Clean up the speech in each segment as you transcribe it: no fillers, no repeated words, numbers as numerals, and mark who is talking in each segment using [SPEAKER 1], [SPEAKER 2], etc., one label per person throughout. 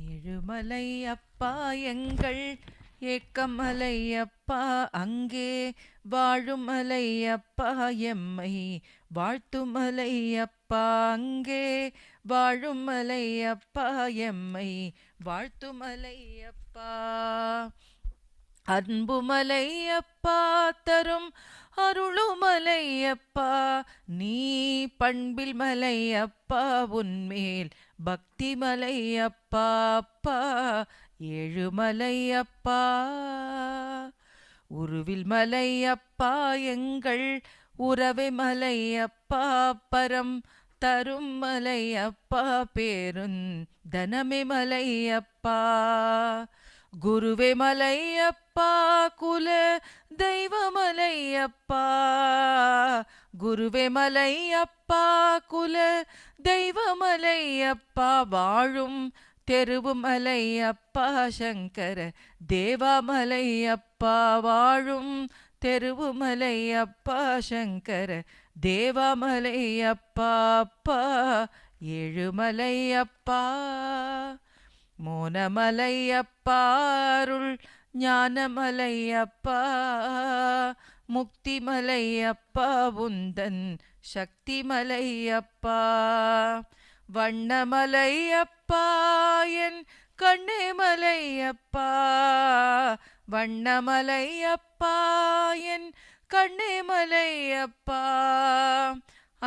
[SPEAKER 1] ஏழுமலை அப்பா எங்கள் ஏக்கமலை அப்பா அங்கே வாழுமலை அப்பா எம்மை வாழ்த்துமலை அப்பா அங்கே வாழுமலை அப்பா எம்மை வாழ்த்துமலை அப்பா அன்புமலை அப்பா தரும் அருளுமலை அப்பா நீ பண்பில் மலை அப்பா உன்மேல் பக்திமலை அப்பா அப்பா ஏழுமலை அப்பா உருவில் மலை அப்பா எங்கள் உறவை மலை அப்பா பரம் தரும் மலை அப்பா பேருந் தனமே மலை அப்பா குருவே மலை அப்பா குல தெய்வமலை அப்பா குருவே மலை அப்பா குல தெய்வமலை அப்பா வாழும் தெருவுமலை அப்பா சங்கர தேவாமலை அப்பா வாழும் தெருவுமலை அப்பா சங்கர தேவாமலை அப்பா அப்பா ஏழுமலை அப்பா மோனமலை அப்பா அருள் ஞானமலை அப்பா முக்திமலை அப்பா உந்தன் சக்திமலை அப்பா வண்ணமலை அப்பா என் கண்ணேமலை அப்பா வண்ணமலை அப்பா என் கண்ணேமலை அப்பா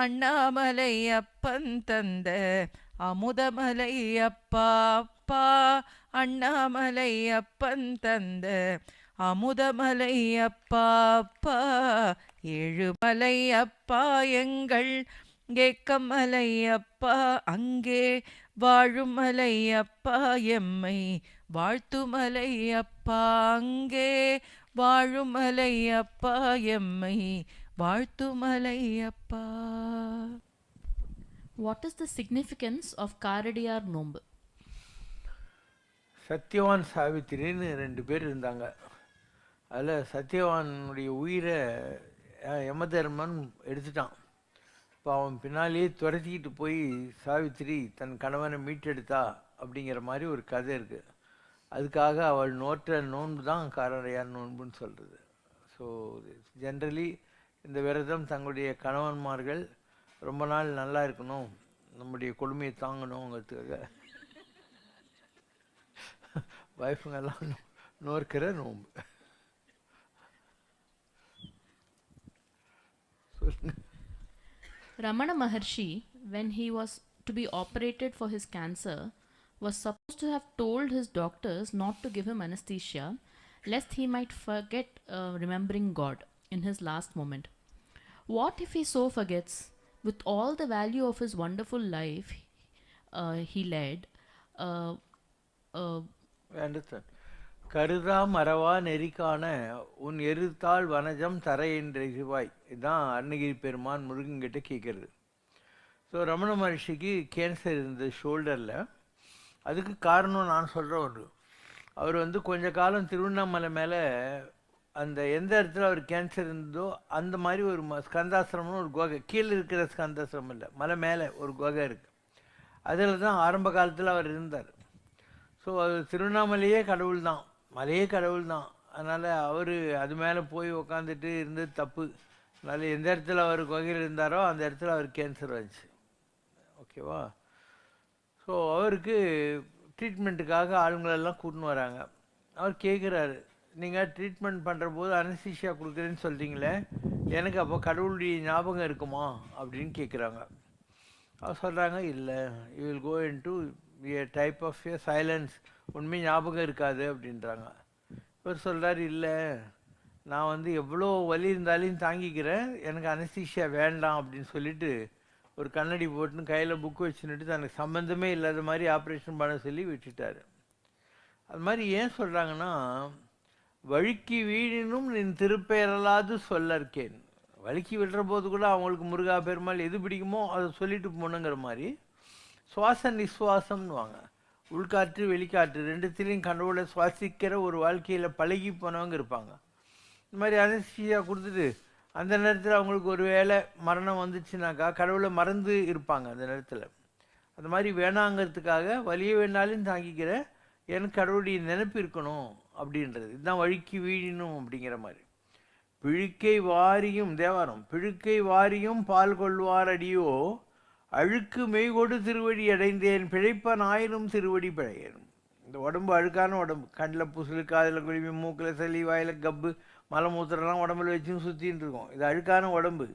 [SPEAKER 1] அண்ணாமலை அப்பன் தந்த அமுதமலை அப்பா அப்பா அண்ணாமலை அப்பன் தந்த அமுதமலை அப்பா அப்பா ஏழுமலை அப்பா எங்கள் ஏக்கமலை அப்பா அங்கே வாழுமலை அப்பா எம்மை வாழ்த்துமலை அப்பா அங்கே வாழுமலை அப்பா எம்மை வாழ்த்துமலை அப்பா.
[SPEAKER 2] What is the significance of Karadiyar நோன்பு?
[SPEAKER 3] சத்யவான் சாவித்திரின்னு 2 பேர் இருந்தாங்க. அதில் சத்யவானுடைய உயிரை யமதர்மன் எடுத்துட்டான். இப்போ அவன் பின்னாலேயே துரத்திக்கிட்டு போய் சாவித்திரி தன் கணவனை மீட்டெடுத்தா அப்படிங்கிற மாதிரி ஒரு கதை இருக்குது. அதுக்காக அவள் நோற்ற நோன்பு தான் காரடையார் நோன்புன்னு சொல்கிறது. ஸோ ஜென்ரலி இந்த விரதம் தங்களுடைய கணவன்மார்கள் ரொம்ப நாள் நல்லா இருக்கணும், நம்முடைய கொடுமையை தாங்கணுங்கிறதுக்காக வைஃபுங்கெல்லாம் நோக்கிற நோன்பு.
[SPEAKER 2] Ramana Maharshi, when he was to be operated for his cancer, was supposed to have told his doctors not to give him anesthesia, lest he might forget remembering God in his last moment. What if he so forgets, with all the value of his wonderful life he led?
[SPEAKER 3] Understand? கருதா மரவா நெறிக்கான உன் எருத்தாள் வனஜம் தர என்றிவாய், இதுதான் அருணகிரி பெருமான் முருகன்கிட்ட கேட்குறது. So Ramana மகர்ஷிக்கு cancer இருந்தது ஷோல்டரில். அதுக்கு காரணம் நான் சொல்கிற ஒன்று, அவர் கொஞ்ச காலம் திருவண்ணாமலை மேலே அந்த எந்த இடத்துல அவர் கேன்சர் இருந்ததோ அந்த மாதிரி ஒரு ஸ்கந்தாசிரமம்னு ஒரு குகை, கீழே இருக்கிற ஸ்கந்தாசிரமம் இல்லை, மலை மேலே ஒரு குகை இருக்குது. அதில் தான் ஆரம்ப காலத்தில் அவர் இருந்தார். ஸோ அது திருவண்ணாமலையே கடவுள் தான், மலையே கடவுள் தான். அதனால் அவர் அது மேலே போய் உக்காந்துட்டு இருந்தது தப்பு. அதனால் எந்த இடத்துல அவர் குகையில் இருந்தாரோ அந்த இடத்துல அவர் கேன்சர் வந்துச்சு. ஓகேவா? ஸோ அவருக்கு ட்ரீட்மெண்ட்டுக்காக ஆளுங்களெல்லாம் கூட்டின்னு வராங்க. அவர் கேட்குறாரு, நீங்கள் ட்ரீட்மெண்ட் பண்ணுற போது அனஸ்தீசியா கொடுக்குறேன்னு சொல்கிறீங்களே, எனக்கு அப்போ கடவுளுடைய ஞாபகம் இருக்குமா அப்படின்னு கேட்குறாங்க. அவர் சொல்கிறாங்க, இல்லை, you will go in to a type of a silence, உண்மை ஞாபகம் இருக்காது அப்படின்றாங்க. இவர் சொல்கிறார், இல்லை, நான் எவ்வளோ வலி இருந்தாலும் தாங்கிக்கிறேன், எனக்கு அனஸ்தீசியா வேண்டாம் அப்படின்னு சொல்லிட்டு ஒரு கண்ணாடி போட்டுன்னு கையில் புக்கு வச்சுன்னுட்டு தனக்கு சம்மந்தமே இல்லாத மாதிரி ஆப்ரேஷன் பண்ண சொல்லி விட்டுட்டார். அது மாதிரி ஏன் சொல்கிறாங்கன்னா, வழுக்கி வீழினும் நின் திருப்பெயரலாது சொல்ல இருக்கேன். வழுக்கி விடுற போது கூட அவங்களுக்கு முருகா பெருமாள் எது பிடிக்குமோ அதை சொல்லிட்டு போகணுங்கிற மாதிரி சுவாச நிஸ்வாசம்னுவாங்க. உள்காற்று வெளிக்காற்று ரெண்டுத்திலையும் கடவுளை சுவாசிக்கிற ஒரு வாழ்க்கையில் பழகி போனவங்க இருப்பாங்க. இந்த மாதிரி அனஸ்தீசியா கொடுத்துட்டு அந்த நேரத்தில் அவங்களுக்கு ஒரு வேளை மரணம் வந்துச்சுனாக்கா கடவுளை மறந்து இருப்பாங்க அந்த நேரத்தில். அந்த மாதிரி வேணாங்கிறதுக்காக வலிய வேணாலும் தாங்கிக்கிற எனக்கு கடவுளுடைய நினைப்பு இருக்கணும் அப்படின்றது. இதுதான் வழுக்கி வீழினும் அப்படிங்கிற மாதிரி. பிழுக்கை வாரியும் தேவாரம், பிழுக்கை வாரியும் பால் கொள்வார் அடியோ அழுக்கு மெய்கொடு திருவடி அடைந்தேன் பிழைப்பன் ஆயினும் திருவடி பிழையேன். இந்த உடம்பு அழுக்கான உடம்பு, கண்ணில் புசுலு, காதில் குழிவு, மூக்கில் சளி, வாயில் கப்பு, மலமூத்திரம்லாம் உடம்புல வச்சுன்னு சுற்றின்னு இருக்கோம். இது அழுக்கான உடம்பு.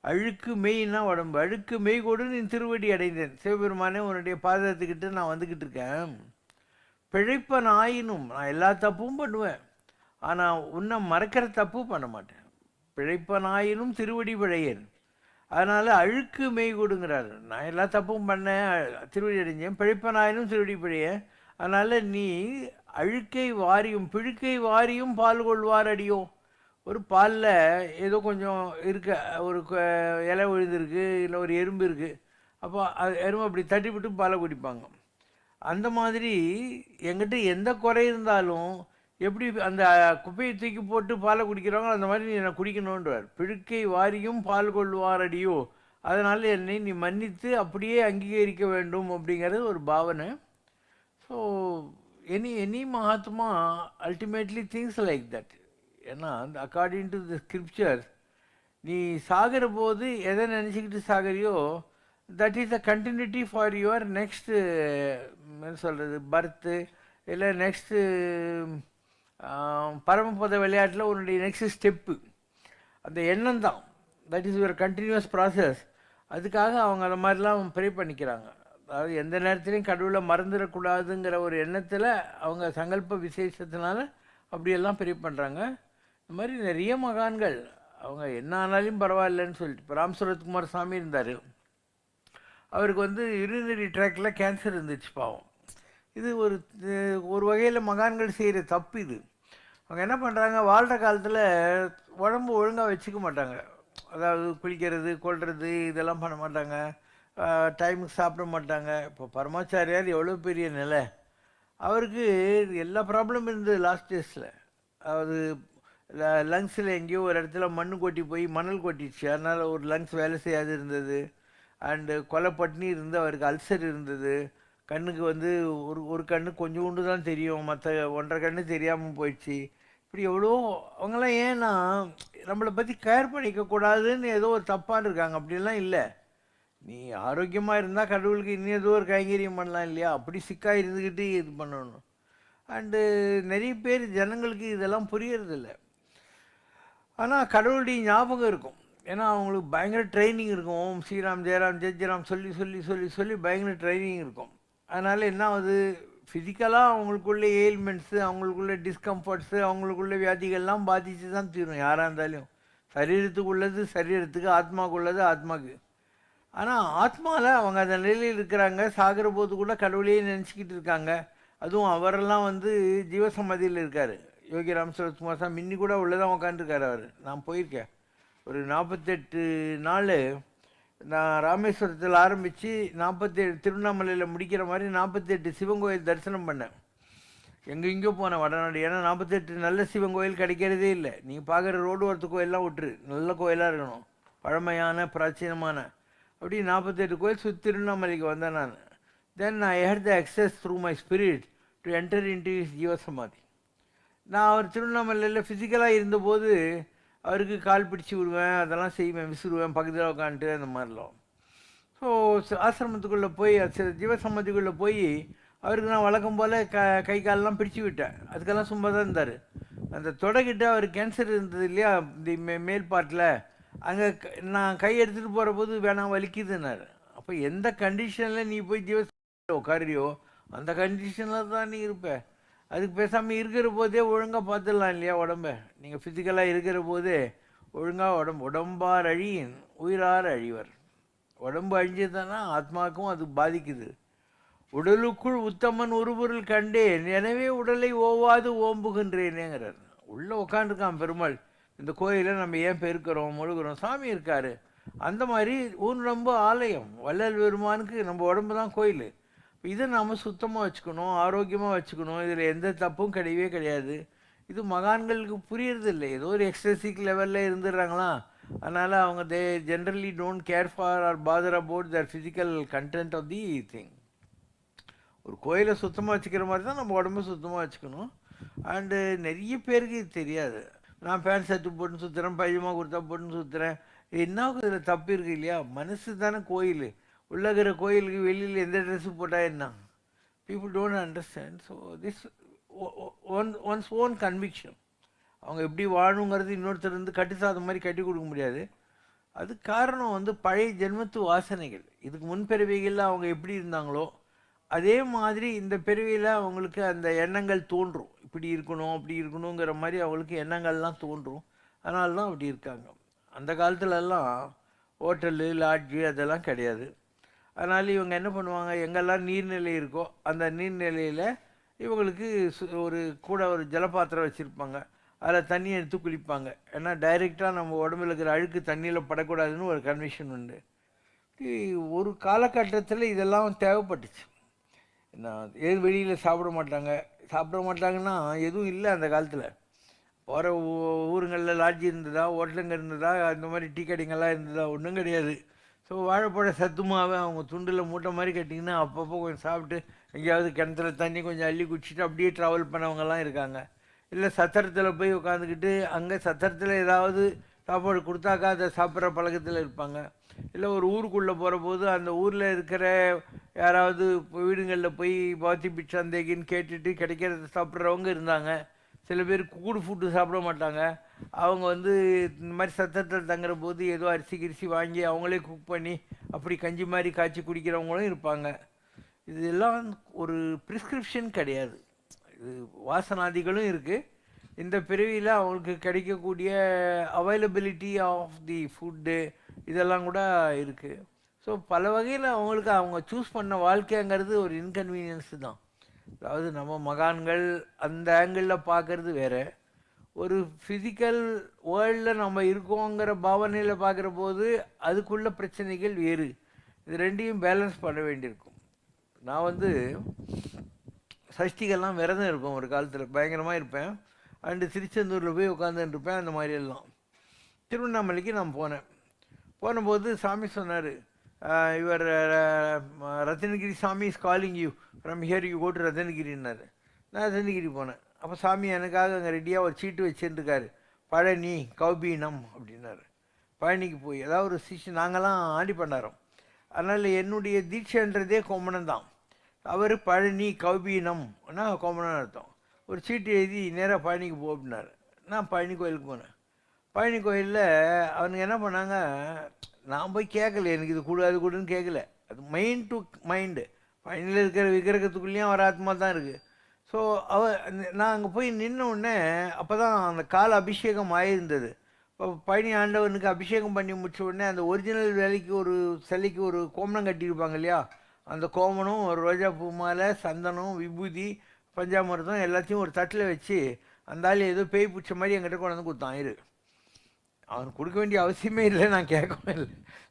[SPEAKER 3] அழுக்கு மெய்னா உடம்பு, அழுக்கு மெய் கொடு நீ திருவடி அடைந்தேன். சிவபெருமானே உன்னுடைய பாதத்துக்கிட்ட நான் வந்துக்கிட்டு இருக்கேன். பிழைப்பன் ஆயினும், நான் எல்லா தப்பும் பண்ணுவேன், ஆனால் உன்னை மறக்கிற தப்பு பண்ண மாட்டேன். பிழைப்பனாயினும் திருவடி பிழையேன். அதனால் அழுக்கு மெய் கொடுங்கிறார். நான் எல்லா தப்பும் பண்ணேன், திருவடி அடைஞ்சேன், பிழைப்பனாயினும் திருவடி பிழையேன். அதனால் நீ அழுக்கை வாரியும் பிழுக்கை வாரியும் பால் கொள்வார் அடியோ. ஒரு பாலில் ஏதோ கொஞ்சம் இருக்க, ஒரு இலை விழுந்திருக்கு, இல்லை ஒரு எறும்பு இருக்குது, அப்போ அது எறும்பு அப்படி தட்டிவிட்டு பாலை குடிப்பாங்க. அந்த மாதிரி எங்கிட்ட எந்த குறை இருந்தாலும் எப்படி அந்த குப்பையை தூக்கி போட்டு பாலை குடிக்கிறாங்களோ அந்த மாதிரி நீ என்னை குடிக்கணுன்றார். பிழுக்கை வாரியும் பால் கொள்வார் அடியோ, அதனால் என்னை நீ மன்னித்து அப்படியே அங்கீகரிக்க வேண்டும் அப்படிங்கிறது ஒரு பாவனை. So any Mahatma ultimately things like that. ஏன்னா அக்கார்டிங் டு தி ஸ்கிரிப்சர்ஸ், நீ சாகிற போது எதை நினச்சிக்கிட்டு சாகிறியோ that is a continuity for your next என்ன சொல்கிறது பர்த்து, இல்லை நெக்ஸ்ட்டு பரமபத விளையாட்டில் உன்னுடைய நெக்ஸ்ட் ஸ்டெப்பு. அந்த எண்ணம் தான், that is your continuous process. அதுக்காக அவங்க அந்த மாதிரிலாம் ப்ரே பண்ணிக்கிறாங்க. அதாவது எந்த நேரத்துலையும் கடவுளை மறந்துடக்கூடாதுங்கிற ஒரு எண்ணத்தில் அவங்க சங்கல்ப விசேஷத்தினால அப்படியெல்லாம் ப்ரே பண்ணுறாங்க. இந்த மாதிரி நிறைய மகான்கள் அவங்க என்ன ஆனாலும் பரவாயில்லன்னு சொல்லிட்டு, இப்போ ராம்சரத்குமார் சாமி இருந்தார், அவருக்கு யூரினரி ட்ராக்கில் கேன்சர் இருந்துச்சு பாவம். இது ஒரு வகையில் மகான்கள் செய்கிற தப்பு இது. அவங்க என்ன பண்ணுறாங்க, வாழ்கிற காலத்தில் உடம்பு ஒழுங்காக வச்சுக்க மாட்டாங்க. அதாவது குளிக்கிறது கொள்வது இதெல்லாம் பண்ண மாட்டாங்க, டைமுக்கு சாப்பிட மாட்டாங்க. இப்போ பரமாச்சாரியார் எவ்வளோ பெரிய நிலை, அவருக்கு எல்லா ப்ராப்ளமும் இருந்தது லாஸ்ட் டேஸில். அதாவது லங்ஸில் எங்கேயோ ஒரு இடத்துல மண் கொட்டி போய் மணல் கொட்டிடுச்சு, அதனால் ஒரு லங்ஸ் வேலை செய்யாது இருந்தது. அண்டு கொலைப்பட்டினி இருந்து அவருக்கு அல்சர் இருந்தது. கண்ணுக்கு ஒரு கண்ணு கொஞ்சோண்டு தான் தெரியும், மற்ற 1.5 கண்ணு தெரியாமல் போயிடுச்சு. இப்படி எவ்வளோ அவங்களாம் ஏன்னா நம்மளை பற்றி கேர் பண்ணிக்கக்கூடாதுன்னு ஏதோ ஒரு தப்பான்னு இருக்காங்க. அப்படிலாம் இல்லை. நீ ஆரோக்கியமாக இருந்தால் கடவுளுக்கு இன்னும் ஏதோ ஒரு கைங்கரியம் பண்ணலாம் இல்லையா, அப்படி சிக்காக இருந்துக்கிட்டு இது பண்ணணும். அண்டு நிறைய பேர் ஜனங்களுக்கு இதெல்லாம் புரியறதில்ல. ஆனால் கடவுளுடைய ஞாபகம் இருக்கும். ஏன்னா அவங்களுக்கு பயங்கர ட்ரைனிங் இருக்கும். ஓம் ஸ்ரீராம் ஜெயராம் ஜெயராம் சொல்லி சொல்லி சொல்லி சொல்லி பயங்கர ட்ரைனிங் இருக்கும். அதனால் என்ன ஆகுது, ஃபிசிக்கலாக அவங்களுக்குள்ள ஏல்மெண்ட்ஸு, அவங்களுக்குள்ள டிஸ்கம்ஃபர்ட்ஸு, அவங்களுக்குள்ள வியாதிகள்லாம் பாதித்து தான் தீரும் யாராக இருந்தாலும். சரீரத்துக்கு உள்ளது சரீரத்துக்கு, ஆத்மாவுக்கு உள்ளது ஆத்மாவுக்கு. ஆனால் ஆத்மாவில் அவங்க அந்த நிலையில் இருக்கிறாங்க. சாகிற போது கூட கடவுளையே நினச்சிக்கிட்டு இருக்காங்க. அதுவும் அவரெல்லாம் ஜீவசமாதியில் இருக்கார். யோகி ராமசரத்குமார் சாமி இன்னி கூட உள்ளதான் உட்காந்துருக்காரு அவர். நான் போயிருக்கேன். ஒரு 48 நாள் நான் ராமேஸ்வரத்தில் ஆரம்பித்து 47 திருவண்ணாமலையில் முடிக்கிற மாதிரி 48 சிவன் கோயில் தரிசனம் பண்ணேன். எங்கெங்கேயோ போனேன் வடநாடு. ஏன்னா 48 நல்ல சிவன் கோயில் கிடைக்கிறதே இல்லை. நீங்கள் பார்க்குற ரோடு ஓரத்து கோயிலெலாம் விட்டுரு, நல்ல கோயிலாக இருக்கணும், பழமையான பிராச்சீனமான. அப்படி 48 கோயில் சுற்றி திருவண்ணாமலைக்கு வந்தேன் நான். Then I had the access through my spirit to enter into his Jeevasamadhi. நான் அவர் திருவண்ணாமலையில் ஃபிசிக்கலாக இருந்தபோது அவருக்கு கால் பிடிச்சி விடுவேன், அதெல்லாம் செய்வேன், விசிறுவேன், பக்கத்தில் உட்காந்துட்டு அந்த மாதிரிலாம். ஸோ ஆசிரமத்துக்குள்ளே போய் ஜீவசமாதிக்குள்ளே போய் அவருக்கு நான் வழக்கம் போல் கை காலெலாம் பிடிச்சி விட்டேன். அதுக்கெல்லாம் சும்மா தான் இருந்தார். அந்த தொடக்கிட்ட அவர் கேன்சர் இருந்தது இல்லையா, இந்த மேல் பாட்டில், அங்கே நான் கை எடுத்துகிட்டு போகிற போது வேணாம் வலிக்குதுன்னாரு. அப்போ எந்த கண்டிஷனில் நீ போய் ஜீவசமாதியில் உட்காரியோ அந்த கண்டிஷனில் தான் நீ இருப்ப. அதுக்கு பேசாமல் இருக்கிற போதே ஒழுங்காக பார்த்துடலாம் இல்லையா உடம்ப. நீங்கள் ஃபிசிக்கலாக இருக்கிற போதே ஒழுங்காக உடம்பார் அழியின் உயிரார் அழிவர். உடம்பு அழிஞ்சதுன்னா ஆத்மாவுக்கும் அது பாதிக்குது. உடலுக்குள் உத்தமன் உருபொருள் கண்டேன், எனவே உடலை ஓவாது ஓம்புகின்றேனேங்கிறார். உள்ளே உட்காந்துருக்கான் பெருமாள். இந்த கோயிலை நம்ம ஏன் பெருக்கிறோம் முழுகிறோம், சாமி இருக்கார். அந்த மாதிரி ஊன் ஆலயம் வள்ளல் பெருமானுக்கு நம்ம உடம்பு தான் கோயில். இதை நாம் சுத்தமாக வச்சுக்கணும், ஆரோக்கியமாக வச்சுக்கணும். இதில் எந்த தப்பும் கிடையவே கிடையாது. இது மகான்களுக்கு புரியறதில்லை. ஏதோ ஒரு எக்ஸ்ட்ரசிக் லெவலில் இருந்துடுறாங்களாம், அதனால் அவங்க they generally don't care for or bother about their physical content of the thing. ஒரு கோயிலை சுத்தமாக வச்சுக்கிற மாதிரி தான் நம்ம உடம்பு சுத்தமாக வச்சுக்கணும். அண்டு நிறைய பேருக்கு இது தெரியாது. நான் பேண்ட் ஷர்ட்டு போட்டுன்னு சுற்றுறேன், பையமா குர்த்தா போட்டுன்னு சுற்றுறேன், என்ன இதில் தப்பு இருக்குது இல்லையா? மனசு தானே கோயில். உள்ளகிற கோயிலுக்கு வெளியில் எந்த ட்ரெஸ்ஸு போட்டால் என்ன? People don't understand. So this once own conviction. அவங்க எப்படி வாழணுங்கிறது இன்னொருத்தர் வந்து கட்டு சாதம் மாதிரி கட்டி கொடுக்க முடியாது. அது காரணம் வந்து பழைய ஜென்மத்து வாசனைகள். இதுக்கு முன்பிறவிகளில் அவங்க எப்படி இருந்தாங்களோ அதே மாதிரி இந்த பிறவியில் அவங்களுக்கு அந்த எண்ணங்கள் தோன்றும். இப்படி இருக்கணும் அப்படி இருக்கணுங்கிற மாதிரி அவங்களுக்கு எண்ணங்கள்லாம் தோன்றும். அதனால தான் அப்படி இருக்காங்க. அந்த காலத்துலலாம் ஹோட்டலு லாட்ஜு அதெல்லாம் கிடையாது. அதனால் இவங்க என்ன பண்ணுவாங்க, எங்கெல்லாம் நீர்நிலை இருக்கோ அந்த நீர்நிலையில் இவங்களுக்கு ஒரு கூட ஒரு ஜலபாத்திரம் வச்சுருப்பாங்க. அதில் தண்ணி எடுத்து குளிப்பாங்க. ஏன்னா டைரெக்டாக நம்ம உடம்புல இருக்கிற அழுக்கு தண்ணியில் படக்கூடாதுன்னு ஒரு கன்விஷன் உண்டு. ஒரு காலகட்டத்தில் இதெல்லாம் தேவைப்பட்டுச்சு. ஏது வெளியில் சாப்பிட மாட்டாங்கன்னா எதுவும் இல்லை அந்த காலத்தில். போகிற ஊருங்களில் லாட்ஜி இருந்ததா, ஹோட்டலுங்க இருந்ததா, அந்த மாதிரி டீ கடைங்கெல்லாம் இருந்ததா? ஒன்றும் கிடையாது. ஸோ வாழைப்பழ சத்துமாவை அவங்க துண்டில் மூட்டை மாதிரி கட்டிங்கன்னா அப்பப்போ கொஞ்சம் சாப்பிட்டு எங்கேயாவது கிணத்துல தண்ணி கொஞ்சம் அள்ளி குடிச்சிட்டு அப்படியே ட்ராவல் பண்ணவங்கலாம் இருக்காங்க. இல்லை சத்திரத்தில் போய் உட்காந்துக்கிட்டு அங்கே சத்திரத்தில் ஏதாவது சாப்பாடு கொடுத்தாக்கா அதை சாப்பிட்ற பழக்கத்தில் இருப்பாங்க. இல்லை ஒரு ஊருக்குள்ளே போகிற போது அந்த ஊரில் இருக்கிற யாராவது வீடுங்களில் போய் பாத்தி பிச்சாந்தேகின்னு கேட்டுட்டு கிடைக்கிறத சாப்பிட்றவங்க இருந்தாங்க. சில பேர் கூடு ஃபுட்டு சாப்பிட மாட்டாங்க. அவங்க வந்து இந்த மாதிரி சத்தத்தில் தங்குற போது ஏதோ அரிசி கிரிசி வாங்கி அவங்களே குக் பண்ணி அப்படி கஞ்சி மாதிரி காய்ச்சி குடிக்கிறவங்களும் இருப்பாங்க. இதெல்லாம் ஒரு ப்ரிஸ்கிரிப்ஷன் கிடையாது. இது வாசனாதிகளும் இருக்குது. இந்த பிறவியில் அவங்களுக்கு கிடைக்கக்கூடிய அவைலபிலிட்டி ஆஃப் தி ஃபுட்டு இதெல்லாம் கூட இருக்குது. ஸோ பல வகையில் அவங்களுக்கு அவங்க சூஸ் பண்ண வாழ்க்கைங்கிறது ஒரு இன்கன்வீனியன்ஸு தான். அதாவது நம்ம மகான்கள் அந்த ஆங்கிளில் பார்க்குறது வேறு, ஒரு ஃபிசிக்கல் வேர்ல்டில் நம்ம இருக்கோங்கிற பாவனையில் பார்க்குற போது அதுக்குள்ள பிரச்சனைகள் வேறு. இது ரெண்டையும் பேலன்ஸ் பண்ண வேண்டியிருக்கும். நான் வந்து சஷ்டிகள்லாம் விரதம் இருக்கும் ஒரு காலத்தில், பயங்கரமாக இருப்பேன். அண்டு திருச்செந்தூரில் போய் உட்காந்துட்டு இருப்பேன். அந்த மாதிரியெல்லாம் திருவண்ணாமலைக்கு நான் போனபோது சாமி சொன்னார், your Ratnagiri Swami is calling you from here, you go to ரத்னகிரின்னாரு. நான் ரத்னகிரி போனேன். அப்போ சாமி எனக்காக அங்கே ரெடியாக ஒரு சீட்டு வச்சுருக்காரு, பழனி கௌபீனம் அப்படின்னாரு. பழனிக்கு போய் அதாவது ஒரு நாங்கள்லாம் ஆண்டி பண்ணாரோம். அதனால் என்னுடைய தீட்சைன்றதே கோமணம் தான். அவர் பழனி கௌபீனம்னா கோமணம் அர்த்தம். ஒரு சீட்டு எழுதி நேராக பழனிக்கு போ அப்படின்னாரு. நான் பழனி கோயிலுக்கு போனேன். பழனி கோயிலில் அவனுங்க என்ன பண்ணாங்க, நான் போய் கேட்கல, எனக்கு இது கூட அது கூடன்னு கேட்கல. அது மைண்ட் டு மைண்டு. பழனியில் இருக்கிற விக்கிரகத்துக்குள்ளேயும் அவர் ஆத்மா தான் இருக்குது. ஸோ நான் அங்கே போய் நின்ன உடனே அப்போ தான் அந்த கால அபிஷேகம் ஆகியிருந்தது. இப்போ பழனி ஆண்டவனுக்கு அபிஷேகம் பண்ணி முடிச்ச உடனே அந்த ஒரிஜினல் வேலைக்கு ஒரு சிலைக்கு ஒரு கோமணம் கட்டியிருப்பாங்க இல்லையா, அந்த கோமணம், ஒரு ரோஜா பூ மாலை, சந்தனம், விபூதி, பஞ்சாமிர்தம் எல்லாத்தையும் ஒரு தட்டில் வச்சு அந்த ஆள் ஏதோ பேய் பிடிச்ச மாதிரி என்கிட்ட கொண்டு வந்து கொடுத்தான். அவனுக்கு கொடுக்க வேண்டிய அவசியமே இல்லை, நான் கேட்கவும் இல்லை.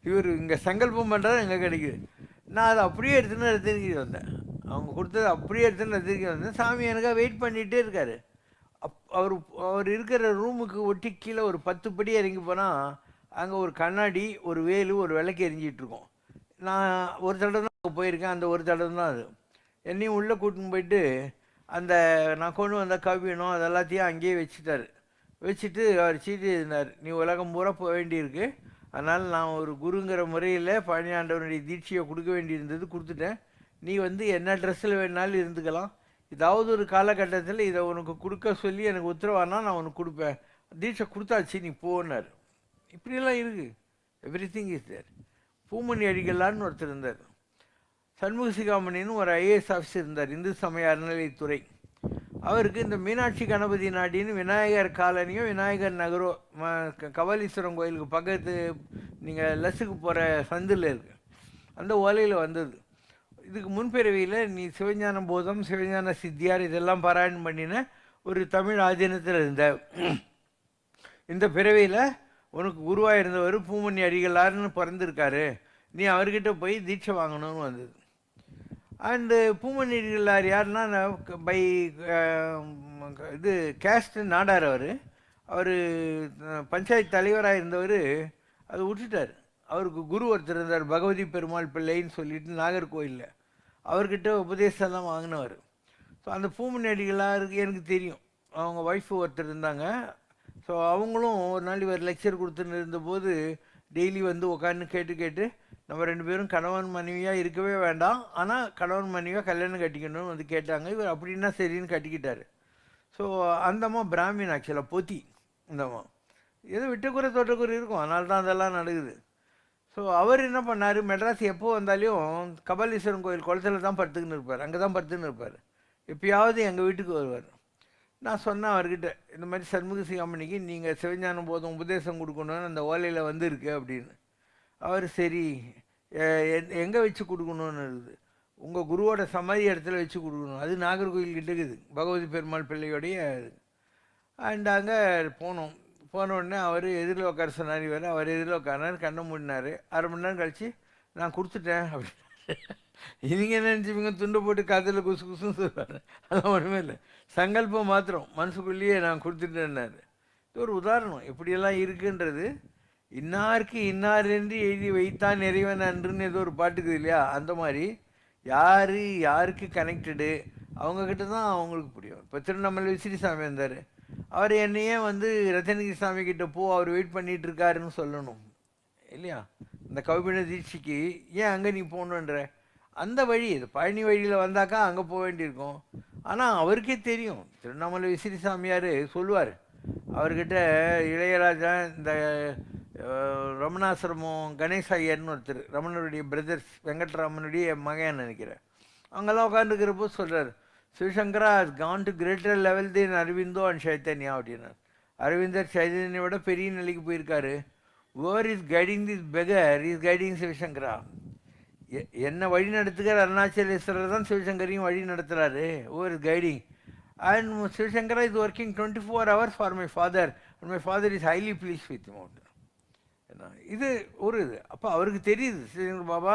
[SPEAKER 3] இவர் இங்கே சங்கல்பம் பண்ணுறது எங்கே கிடைக்குது. நான் அதை அப்படியே எடுத்துன்னு ரத்தினகிரி வந்தேன். அவங்க கொடுத்தது அப்படியே எடுத்துன்னு ரத்தினகிரி வந்தேன். சாமி எனக்காக வெயிட் பண்ணிகிட்டே இருக்கார். அவர் இருக்கிற ரூமுக்கு ஒட்டி கீழே ஒரு 10 படி இறங்கி போனால் அங்கே ஒரு கண்ணாடி, ஒரு வேலு, ஒரு விளக்கு எரிஞ்சிகிட்ருக்கோம். நான் ஒரு தடவை தான் அங்கே போயிருக்கேன். அந்த ஒரு தடவை தான் அது. என்னையும் உள்ளே கூட்டின்னு போயிட்டு அந்த நான் கொண்டு வந்த கவியணும் அது எல்லாத்தையும் அங்கேயே வச்சுட்டு அவர் சீட்டு இருந்தார், நீ உலகம் பூரா போக வேண்டியிருக்கு, அதனால் நான் ஒரு குருங்கிற முறையில் பழனி ஆண்டவனுடைய தீட்சையை கொடுக்க வேண்டியிருந்தது, கொடுத்துட்டேன். நீ வந்து என்ன ட்ரெஸ்ஸில் வேணாலும் இருந்துக்கலாம், ஏதாவது ஒரு காலகட்டத்தில் இதை உனக்கு கொடுக்க சொல்லி எனக்கு உத்தரவானா நான் உனக்கு கொடுப்பேன், தீட்சை கொடுத்தாச்சு நீ போனார். இப்படியெல்லாம் இருக்குது. Everything is there. Poomani அடிகளான்னு ஒருத்தர் இருந்தார். சண்முக சிகாமணின்னு ஒரு ஐஏஎஸ் ஆஃபீஸர் இருந்தார், இந்து சமய அறநிலைத்துறை. அவருக்கு இந்த மீனாட்சி கணபதி நாடின்னு விநாயகர் காலனியோ விநாயகர் நகரோ கபாலீஸ்வரம் கோயிலுக்கு பக்கத்து நீங்கள் லஸ்ஸுக்கு போகிற சந்தில் இருக்குது, அந்த ஓலையில் வந்தது. இதுக்கு முன்பிறவியில் நீ சிவஞான போதம், சிவஞான சித்தியார் இதெல்லாம் பாராயணம் பண்ணின ஒரு தமிழ் ஆதீனத்தில் இருந்த, இந்த பிறவியில் உனக்கு குருவாக இருந்தவர் பூமணி அடிகளார்னு பிறந்திருக்காரு, நீ அவர்கிட்ட போய் தீட்சை வாங்கணும்னு வந்தது. அண்டு பூமணி அடிகளார் யாருன்னா பை இது கேஸ்ட் நாடார். அவர் பஞ்சாயத்து தலைவராக இருந்தவர் அதை விட்டுட்டார். அவருக்கு குரு ஒருத்தர் இருந்தார், பகவதி பெருமாள் பிள்ளைன்னு சொல்லிட்டு நாகர்கோயிலில். அவர்கிட்ட உபதேசம்லாம் வாங்கினவர். ஸோ அந்த பூமணி அடிகளாருக்கு எனக்கு தெரியும், அவங்க ஒய்ஃபு ஒருத்தர் இருந்தாங்க. ஸோ அவங்களும் ஒரு நாள் இவர் லெக்சர் கொடுத்துன்னு இருந்தபோது டெய்லி வந்து உட்காந்து கேட்டு கேட்டு நம்ம 2 பேரும் கணவன் மனைவியாக இருக்கவே வேண்டாம், ஆனால் கணவன் மனைவியாக கல்யாணம் கட்டிக்கணும்னு வந்து கேட்டாங்க. இவர் அப்படின்னா சரின்னு கட்டிக்கிட்டார். ஸோ அந்தம்மா பிராமின் ஆக்சுவலாக போத்தி. இந்தம்மா ஏதோ விட்டுக்குறை தொட்டக்குறை இருக்கும், அதனால தான் அதெல்லாம் நடக்குது. ஸோ அவர் என்ன பண்ணார், மெட்ராஸ் எப்போ வந்தாலையும் கபாலீஸ்வரன் கோயில் குளத்தில் தான் படுத்துக்கின்னு இருப்பார், அங்கே தான் படுத்துன்னு இருப்பார். எப்பயாவது எங்கள் வீட்டுக்கு வருவார். நான் சொன்னேன் அவர்கிட்ட, இந்த மாதிரி சண்முக சிகாமணிக்கு நீங்கள் சிவஞானம் போதும் உபதேசம் கொடுக்கணும்னு அந்த ஓலையில் வந்துருக்கு அப்படின்னு. அவர் சரி எங்கே வச்சு கொடுக்கணும்னு இருக்குது, உங்கள் குருவோட சமாதி இடத்துல வச்சு கொடுக்கணும், அது நாகர்கோவில் கிட்ட இருக்குது, பகவதி பெருமாள் பிள்ளையோடைய இது. அண்ட் அங்கே போனோம். போன உடனே அவர் எதிரில் உட்கார சொன்னார். இவர் அவர் எதிரில் உட்காரார், கண்ணை மூடினார். 1/2 மணி நேரம் கழிச்சு நான் கொடுத்துட்டேன் அப்படின்னு. இவங்க என்ன நினச்சிப்பீங்க, துண்டை போட்டு காதில் குசு குசுன்னு சொல்லுவார். அதெல்லாம் ஒன்றுமே இல்லை, சங்கல்பம் மாத்திரம், மனசுக்குள்ளேயே நான் கொடுத்துட்டேன்னாரு. இது ஒரு உதாரணம் எப்படியெல்லாம் இருக்குன்றது. இன்னாருக்கு இன்னார் என்று எழுதி வைத்தான் இறைவன் அன்றுன்னு ஏதோ ஒரு பாட்டுக்குது இல்லையா, அந்த மாதிரி யார் யாருக்கு கனெக்டடு அவங்கக்கிட்ட தான் அவங்களுக்கு புரியும். இப்போ திருவண்ணாமலை விசிறி சாமி வந்தார், அவர் என்னையே வந்து ரத்தனகிரி சாமி கிட்ட போ, அவர் வெயிட் பண்ணிகிட்டு இருக்காருன்னு சொல்லணும் இல்லையா. இந்த கவிபின தீட்சிக்கு ஏன் அங்கே நீ போகணுன்ற அந்த வழி, இது பழனி வழியில் வந்தாக்கா அங்கே போக வேண்டியிருக்கும். ஆனால் அவருக்கே தெரியும், திருவண்ணாமலை விசிறி சாமியார் சொல்லுவார், அவர்கிட்ட இளையராஜா இந்த ரமணாசிரமம் கணேஷ் ஐயர்னு ஒருத்தர், ரமணருடைய பிரதர்ஸ், வெங்கட்ராமனுடைய மகன் நினைக்கிறேன், அங்கெல்லாம் உட்காந்துருக்கிறப்போ சொல்கிறார், Sivasankara has gone to greater level then Aurobindo and Chaitanya அப்படின்னார். அரவிந்தர் சைதன்யாவோட பெரிய நிலைக்கு போயிருக்காரு. whoever is guiding this beggar is guiding Sivasankara. என்ன வழி நடத்துகிற அருணாச்சலேஸ்வரர் தான் சிவசங்கரையும் வழி நடத்துகிறாரு. whoever is guiding and Sivasankara is working 24 hours for my father and my father is highly pleased with him. இது ஒரு இது. அப்போ அவருக்கு தெரியுது சிவசங்கர் பாபா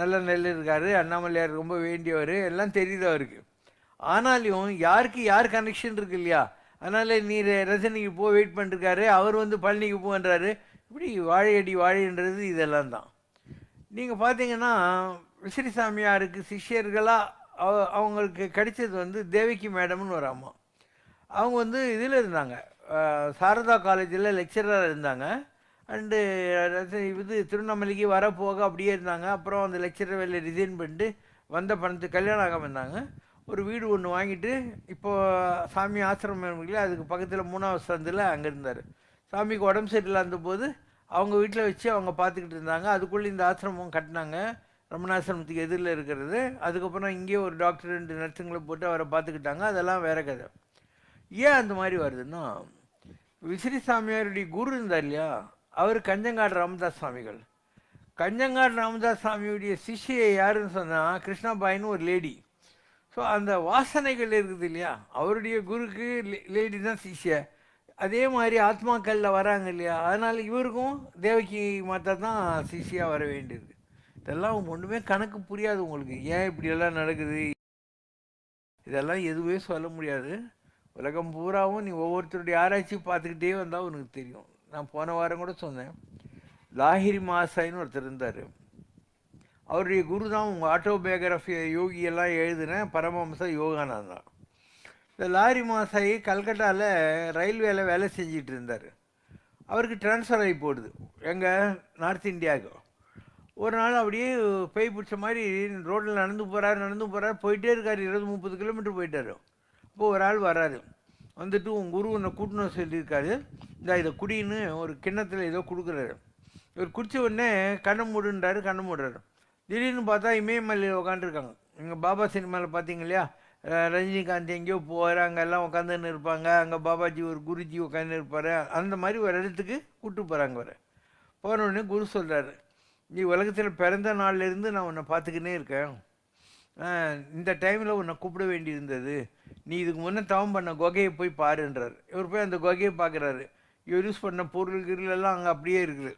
[SPEAKER 3] நல்ல நெல் இருக்காரு, அண்ணாமலையார் ரொம்ப வேண்டியவர், எல்லாம் தெரியுது அவருக்கு. ஆனாலையும் யாருக்கு யார் கனெக்ஷன் இருக்கு இல்லையா, அதனால் நீ ரஜினிக்கு போ வெயிட் பண்ணிருக்காரு, அவர் வந்து பழனிக்கு போன்றாரு, இப்படி வாழையடி வாழைன்றது இதெல்லாம் தான். நீங்கள் பார்த்தீங்கன்னா விசிறி சாமியாருக்கு சிஷ்யர்களாக அவங்களுக்கு கிடைச்சது வந்து தேவகி மேடம்னு ஒரு அம்மா. அவங்க வந்து இதில் இருந்தாங்க, சாரதா காலேஜில் லெக்சராக இருந்தாங்க. அண்டு இது திருவண்ணாமலைக்கு வரப்போக அப்படியே இருந்தாங்க. அப்புறம் அந்த லெக்சரர் வேலை ரிசைன் பண்ணிட்டு வந்த பணத்துக்கு கல்யாணம் ஆகாமல் இருந்தாங்க. ஒரு வீடு ஒன்று வாங்கிட்டு இப்போது சாமி ஆசிரமம் இல்லை, அதுக்கு பக்கத்தில் 3வது சந்தில் அங்கே இருந்தார். சாமிக்கு உடம்பு சரியில்லாத போது அவங்க வீட்டில் வச்சு அவங்க பார்த்துக்கிட்டு இருந்தாங்க. அதுக்குள்ளே இந்த ஆசிரமம் கட்டினாங்க, ரமணாசிரமத்துக்கு எதிரில் இருக்கிறது. அதுக்கப்புறம் இங்கேயே ஒரு டாக்டர் 2 நர்ஸுங்களை போட்டு அவரை பார்த்துக்கிட்டாங்க. அதெல்லாம் வேற கதை. ஏன் அந்த மாதிரி வருதுன்னா, விசிறி சாமியாருடைய குரு இருந்தார் இல்லையா, அவர் கஞ்சங்காடு ராமதாஸ் சுவாமிகள். கஞ்சங்காடு ராமதாஸ் சுவாமியுடைய சிஷ்யை யாருன்னு சொன்னால் கிருஷ்ணாபாயின்னு ஒரு லேடி. ஸோ அந்த வாசனைகள் இருக்குது இல்லையா, அவருடைய குருக்கு லேடி தான் சிஷ்ய. அதே மாதிரி ஆத்மாக்களில் வராங்க இல்லையா, அதனால் இவருக்கும் தேவகி மாத்தா தான் சிஷ்யாக வர வேண்டியது. இதெல்லாம் ஒன்றுமே கணக்கு புரியாது உங்களுக்கு, ஏன் இப்படியெல்லாம் நடக்குது, இதெல்லாம் எதுவுமே சொல்ல முடியாது. உலகம் பூராவும் நீ ஒவ்வொருத்தருடைய ஆராய்ச்சி பார்த்துக்கிட்டே வந்தால் உனக்கு தெரியும். நான் போன வாரம் கூட சொன்னேன், லாஹிரி மாசாயின்னு ஒருத்தர் இருந்தார். அவருடைய குரு தான் உங்கள் ஆட்டோபயோகிராஃபி யோகியெல்லாம் எழுதின பரமஹம்ச யோகானந்தா. இந்த லாரி மாசாயி கல்கட்டாவில் ரயில்வேல வேலை செஞ்சிட்டு இருந்தார். அவருக்கு ட்ரான்ஸ்ஃபர் ஆகி போடுது எங்கள் நார்த் இந்தியாவுக்கு. ஒரு நாள் அப்படியே பேய் பிடிச்ச மாதிரி ரோட்டில் நடந்து போகிறார், போயிட்டே இருக்கார். 20-30 கிலோமீட்டர் போயிட்டார். அப்போது ஒரு ஆள் வராரு, வந்துட்டு உன் குரு உன்னை கூட்டணும் சொல்லியிருக்காரு, இதை குடின்னு ஒரு கிண்ணத்தில் ஏதோ கொடுக்குறாரு. இவர் குடித்த உடனே கண்ணை மூடுறாரு. திடீர்னு பார்த்தா இமயமலையில் உட்காந்துருக்காங்க. எங்கள் பாபா சினிமாவில் பார்த்தீங்க இல்லையா, ரஜினிகாந்த் எங்கேயோ போகிறார், அங்கெல்லாம் உட்காந்துன்னு இருப்பாங்க, அங்கே பாபாஜி ஒரு குருஜி உட்காந்து இருப்பார். அந்த மாதிரி ஒரு இடத்துக்கு கூப்பிட்டு போகிறாங்க. வர போனோடனே குரு சொல்கிறாரு, நீ உலகத்தில் பிறந்த நாள்லேருந்து நான் உன்னை பார்த்துக்கினே இருக்கேன், இந்த டைமில் உன்னை கூப்பிட வேண்டி இருந்தது, நீ இதுக்கு முன்னே தவம் பண்ண குகையை போய் பாருன்றார். இவர் போய் அந்த குகையை பார்க்குறாரு. இவர் யூஸ் பண்ண பொருள்களெல்லாம் அங்கே அப்படியே இருக்குது.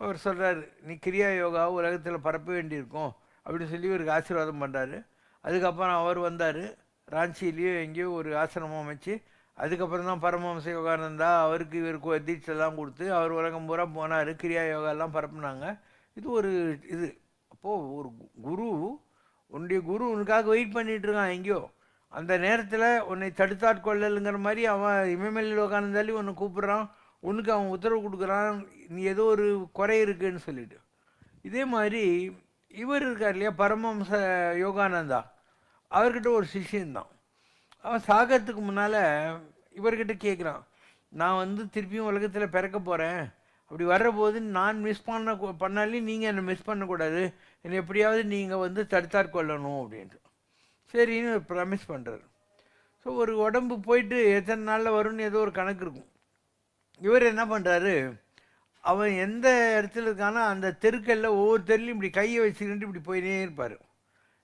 [SPEAKER 3] அவர் சொல்கிறார், நீ கிரியா யோகாவை உலகத்தில் பரப்ப வேண்டியிருக்கும் அப்படின்னு சொல்லி இவருக்கு ஆசீர்வாதம் பண்ணுறாரு. அதுக்கப்புறம் அவர் வந்தார், ராஞ்சிலேயோ எங்கேயோ ஒரு ஆசிரமம் அமைச்சு அதுக்கப்புறம் தான் பரமஹம்ச யோகானந்தா அவருக்கு இவருக்கு தீட்செல்லாம் கொடுத்து அவர் உலகம் பூரா போனார், கிரியா யோகாலாம் பரப்புனாங்க. இது ஒரு இது. அப்போது ஒரு குரு, உன்னுடைய குரு உனக்காக வெயிட் பண்ணிட்டு இருக்கான் எங்கேயோ. அந்த நேரத்தில் உன்னை தடுத்தாட்கொள்ளலுங்கிற மாதிரி அவன் இமயமலை யோகானந்தாலையும் உன்னை கூப்பிட்றான், உனக்கு அவன் உத்தரவு கொடுக்குறான், நீ ஏதோ ஒரு குறை இருக்குன்னு சொல்லிட்டு. இதே மாதிரி இவர் இருக்கார் இல்லையா பரமஹம்ச யோகானந்தா, அவர்கிட்ட ஒரு சிஷ்யன்தான். அவன் சாகிறதுக்கு முன்னால் இவர்கிட்ட கேட்குறான், நான் வந்து திருப்பியும் உலகத்தில் பிறக்க போகிறேன், அப்படி வர்றபோது நான் மிஸ் பண்ணாலையும் நீங்கள் என்னை மிஸ் பண்ணக்கூடாது, என்னை எப்படியாவது நீங்கள் வந்து தடுத்தாட்கொள்ளணும் அப்படின்ட்டு. சரின்னு ப்ராமிஸ் பண்ணுறாரு. ஸோ ஒரு உடம்பு போயிட்டு எத்தனை நாளில் வரும்னு ஏதோ ஒரு கணக்கு இருக்கும். இவர் என்ன பண்ணுறாரு, அவன் எந்த இடத்துல இருக்கானோ அந்த தெருக்களில் ஒவ்வொரு தெருலையும் இப்படி கையை வச்சுக்கிட்டு இப்படி போயினே இருப்பார்.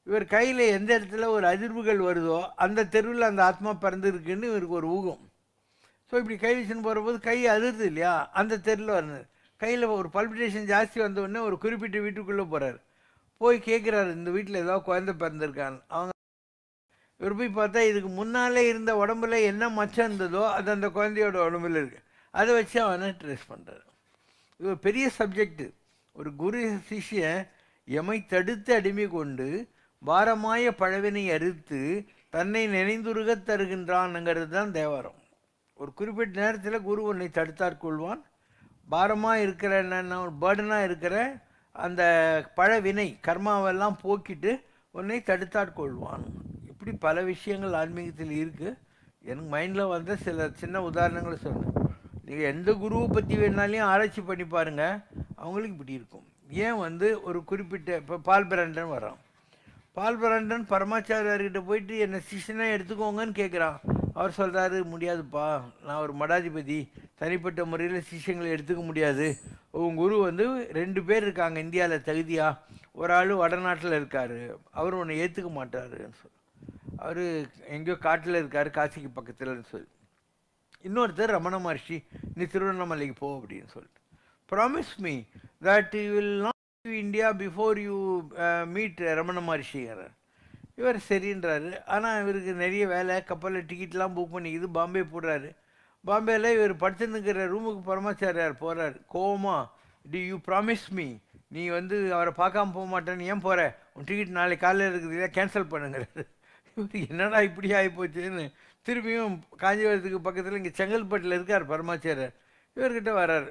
[SPEAKER 3] இவர் கையில் எந்த இடத்துல ஒரு அதிர்வுகள் வருதோ அந்த தெருவில் அந்த ஆத்மா பிறந்திருக்குன்னு இவருக்கு ஒரு ஊகம். ஸோ இப்படி கை வச்சுன்னு போகிறபோது கை அதிருது இல்லையா, அந்த தெருவில் வருது. கையில் ஒரு பல்பிட்டேஷன் ஜாஸ்தி வந்தோடனே ஒரு குறிப்பிட்ட வீட்டுக்குள்ளே போகிறார். போய் கேட்குறாரு, இந்த வீட்டில் ஏதாவது குழந்தை பிறந்திருக்கான்னு. அவங்க இவர் போய் பார்த்தா இதுக்கு முன்னாலே இருந்த உடம்புல என்ன மச்சம் இருந்ததோ அது அந்த குழந்தையோட உடம்புல இருக்குது. அதை வச்சு அவனை ட்ரேஸ் பண்ணுறாரு. இது ஒரு பெரிய சப்ஜெக்டு. ஒரு குரு சிஷ்யன் எமை தடுத்து அடிமை கொண்டு பாரமாய பழவினை அறுத்து தன்னை நினைந்துருகத் தருகின்றான்ங்கிறது தான் தேவாரம். ஒரு குறிப்பிட்ட நேரத்தில் குரு உன்னை தடுத்தாட்கொள்வான். பாரமாக இருக்கிற என்னென்ன ஒரு பேர்டனாக இருக்கிற அந்த பழவினை கர்மாவெல்லாம் போக்கிட்டு உன்னை தடுத்தாட்கொள்வான். இப்படி பல விஷயங்கள் ஆன்மீகத்தில் இருக்குது. எனக்கு மைண்டில் வந்த சில சின்ன உதாரணங்களை சொன்னேன். நீங்கள் எந்த குருவை பற்றி வேணாலையும் ஆராய்ச்சி பண்ணி பாருங்கள், அவங்களுக்கு இப்படி இருக்கும். ஏன் வந்து ஒரு குறிப்பிட்ட இப்போ பால் பிரண்டன் வரான். பால் பிரண்டன் பரமாச்சாரியார்கிட்ட போயிட்டு என்னை சிஷ்யனாக எடுத்துக்கோங்கன்னு கேட்குறான். அவர் சொல்கிறாரு, முடியாதுப்பா, நான் ஒரு மடாதிபதி, தனிப்பட்ட முறையில் சிஷ்யங்களை எடுத்துக்க முடியாது. உங்கள் குரு வந்து 2 பேர் இருக்காங்க இந்தியாவில் தகுதியாக, ஒரு ஆள் வடநாட்டில் இருக்கார், அவர் உன்னை ஏற்றுக்க மாட்டாருன்னு சொல்லி, அவர் எங்கேயோ காட்டில் இருக்கார் காசிக்கு பக்கத்தில்னு சொல்லி. இன்னொருத்தர் ரமண மகர்ஷி, நீ திருவண்ணாமலைக்கு போ அப்படின்னு சொல்லிட்டு, promise me that you will not leave India before you meet Ramana மகர்ஷிங்கிறார். இவர் சரின்றாரு. ஆனால் இவருக்கு நிறைய வேலை, கப்பலில் டிக்கெட்லாம் புக் பண்ணிக்கிது, பாம்பே போடுறாரு. பாம்பேயில் இவர் படுத்துன்னுக்கிற ரூமுக்கு பரமாச்சாரியார் போகிறார் கோவமா, டி யூ ப்ராமிஸ் மீ, நீ வந்து அவரை பார்க்காம போக மாட்டேன்னு, ஏன் போகிற, உன் டிக்கெட் நாளைக்கு காலையில் இருக்குது இல்லையா, கேன்சல் பண்ணுங்கிறாரு. இவர் என்னடா இப்படி ஆகிப்போச்சுன்னு திரும்பியும் காஞ்சிபுரத்துக்கு பக்கத்தில் இங்கே செங்கல்பட்டில் இருக்கார் பரமாச்சாரியார். இவர்கிட்ட வர்றார்.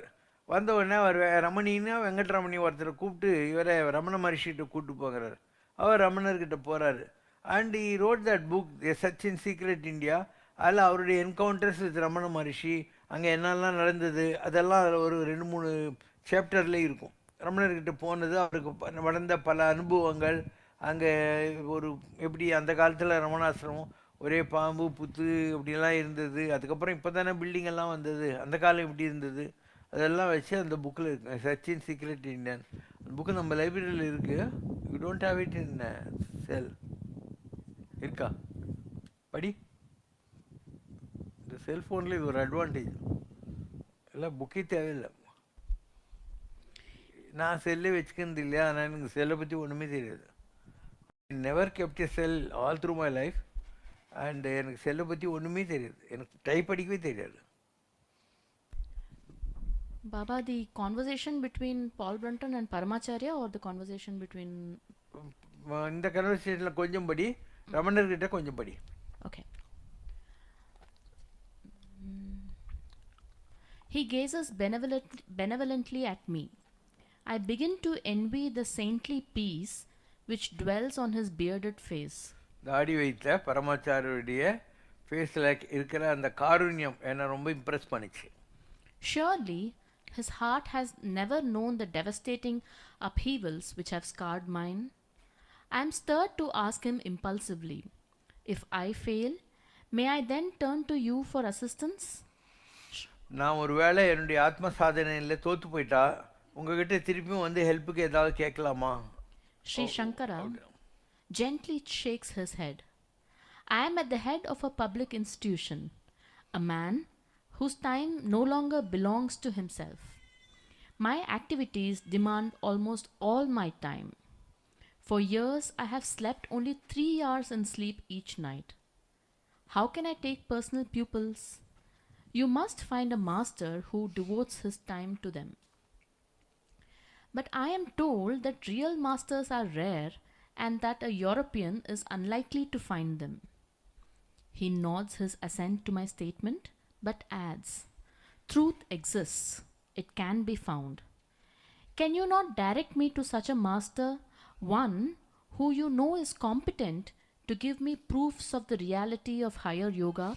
[SPEAKER 3] வந்த உடனே அவர் ரமணின்னா வெங்கட்ரமணி ஒருத்தரை கூப்பிட்டு இவரை ரமண மகர்ஷிகிட்ட கூப்பிட்டு போகிறார். அவர் ரமணர்கிட்ட போகிறாரு. And he wrote that book, A Search in Secret India. அதில் அவருடைய என்கவுண்டர்ஸ் வித் ரமண மகர்ஷி, அங்கே என்னெல்லாம் நடந்தது அதெல்லாம் அதில் ஒரு 2-3 சாப்டர்லேயே இருக்கும். ரமணர்கிட்ட போனது, அவருக்கு நடந்த பல அனுபவங்கள், அங்கே ஒரு எப்படி அந்த காலத்தில் ரமணாசிரமம் ஒரே பாம்பு புத்து அப்படிலாம் இருந்தது, அதுக்கப்புறம் இப்போ தானே பில்டிங் எல்லாம் வந்தது, அந்த காலம் எப்படி இருந்தது, அதெல்லாம் வச்சு அந்த புக்கில் இருக்கு. Search in secret Indian. அந்த புக்கு நம்ம லைப்ரரியில் இருக்குது. You don't have it in cell இருக்கா? படி. இந்த செல்ஃபோனில் இது ஒரு அட்வான்டேஜ். எல்லாம் புக்கே தேவையில்லை. நான் செல்லே வச்சுக்கிறது இல்லையா, ஆனால் எனக்கு செல்லை பற்றி ஒன்றுமே தெரியாது. Never kept a sell all through my life. And எனக்கு செல்லை பற்றி ஒன்றுமே தெரியாது, எனக்கு டைப் அடிக்கவே தெரியாது.
[SPEAKER 2] Baba, the conversation between Paul Brunton and Paramacharya, or the conversation between...
[SPEAKER 3] இந்த கன்வர்சேஷனில் கொஞ்சம் படி, ரமணர்கிட்ட கொஞ்சம் படி.
[SPEAKER 2] Okay. He gazes benevolently at me. I begin to envy the saintly peace which dwells on his bearded face.
[SPEAKER 3] தாடி வைத்த பரமாச்சாரியுடைய ஃபேஸில் இருக்கிற அந்த காருண்யம் என்னை ரொம்ப இம்ப்ரெஸ் பண்ணிச்சு.
[SPEAKER 2] Surely his heart has never known the devastating upheavals which have scarred mine. I am stirred to ask him impulsively, if I fail, may I then turn to you for assistance?
[SPEAKER 3] நான் ஒரு வேளை என்னுடைய ஆத்ம சாதனையில் தோற்று போயிட்டா உங்ககிட்ட திருப்பியும் வந்து ஹெல்ப்புக்கு ஏதாவது கேட்கலாமா?
[SPEAKER 2] Sri Shankara gently shakes his head. I am at the head of a public institution, a man whose time no longer belongs to himself. My activities demand almost all my time. For years I have slept only 3 hours in sleep each night. How can I take personal pupils? You must find a master who devotes his time to them. But I am told that real masters are rare and that a European is unlikely to find them. He nods his assent to my statement, but adds, truth exists. It can be found. Can you not direct me to such a master, one who you know is competent to give me proofs of the reality of higher yoga?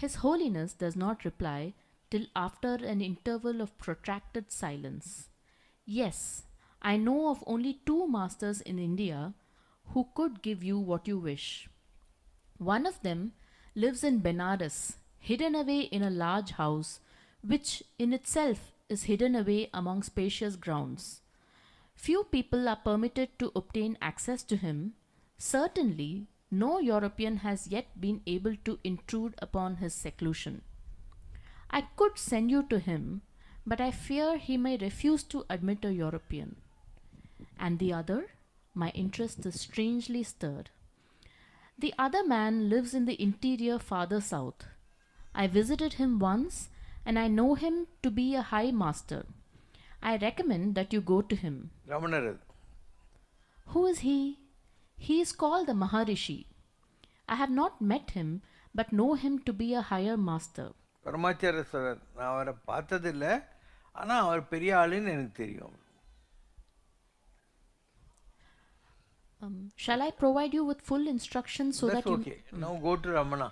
[SPEAKER 2] His Holiness does not reply till after an interval of protracted silence. Yes, I know of only 2 masters in India who could give you what you wish. One of them lives in Benares, hidden away in a large house, which in itself is hidden away among spacious grounds. Few people are permitted to obtain access to him. Certainly, no European has yet been able to intrude upon his seclusion. I could send you to him, but I fear he may refuse to admit a European. And the other? My interest is strangely stirred. The other man lives in the interior farther south. I visited him once and I know him to be a high master. I recommend that you go to him.
[SPEAKER 3] Ramanar.
[SPEAKER 2] Who is he? He is called the Maharishi. I have not met him but know him to be a higher master.
[SPEAKER 3] பரமாச்சாரியர் நான் அவரை பார்த்ததில்லை, ஆனால் அவர் பெரிய ஆளுன்னு எனக்கு தெரியும்.
[SPEAKER 2] Shall I provide you with full instructions so that you...
[SPEAKER 3] Okay. Now go to Ramana.